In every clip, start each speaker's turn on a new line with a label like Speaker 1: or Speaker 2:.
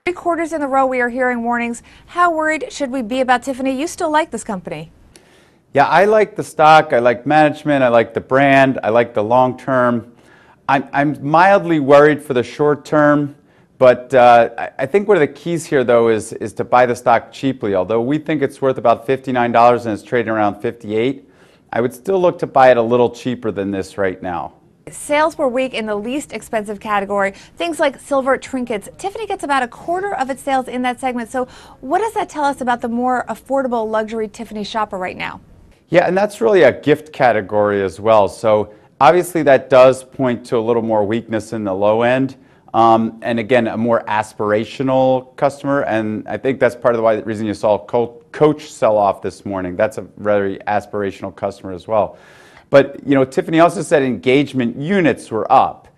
Speaker 1: 3 quarters in a row we are hearing warnings. How worried should we be about Tiffany? You still like this company?
Speaker 2: Yeah, I like the stock, I like management, I like the brand, I like the long term. I'm mildly worried for the short term, but I think one of the keys here though is to buy the stock cheaply. Although we think it's worth about $59 and it's trading around 58, I would still look to buy it a little cheaper than this right now.
Speaker 1: Sales were weak in the least expensive category, things like silver trinkets. Tiffany gets about a quarter of its sales in that segment. So what does that tell us about the more affordable luxury Tiffany shopper right now?
Speaker 2: Yeah, and that's really a gift category as well. So obviously that does point to a little more weakness in the low end. And again, a more aspirational customer. And I think that's part of the reason you saw Coach sell off this morning. That's a very aspirational customer as well. But Tiffany also said engagement units were up.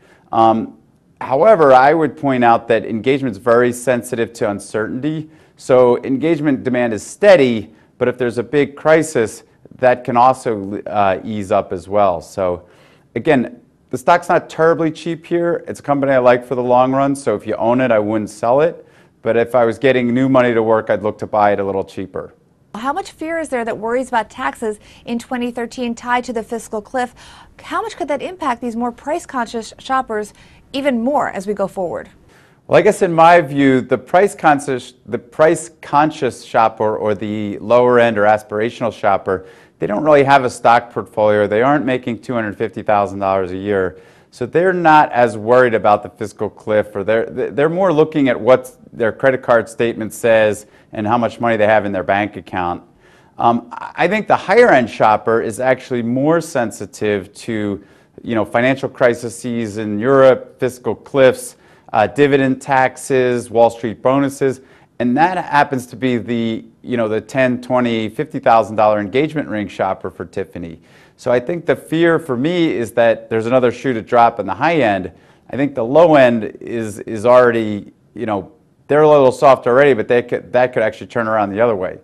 Speaker 2: However, I would point out that engagement is very sensitive to uncertainty. So engagement demand is steady, but if there's a big crisis, that can also ease up as well. So again, the stock's not terribly cheap here. It's a company I like for the long run, so if you own it, I wouldn't sell it. But if I was getting new money to work, I'd look to buy it a little cheaper.
Speaker 1: How much fear is there that worries about taxes in 2013 tied to the fiscal cliff? How much could that impact these more price-conscious shoppers even more as we go forward?
Speaker 2: Well, I guess in my view, the price-conscious shopper or the lower-end or aspirational shopper, they don't really have a stock portfolio. They aren't making $250,000 a year. So they're not as worried about the fiscal cliff, or they're more looking at what their credit card statement says and how much money they have in their bank account. I think the higher end shopper is actually more sensitive to financial crises in Europe, fiscal cliffs, dividend taxes, Wall Street bonuses, and that happens to be the the $10, $20, $50,000 engagement ring shopper for Tiffany. So I think the fear for me is that there's another shoe to drop in the high end. I think the low end is already, they're a little soft already, but that could actually turn around the other way.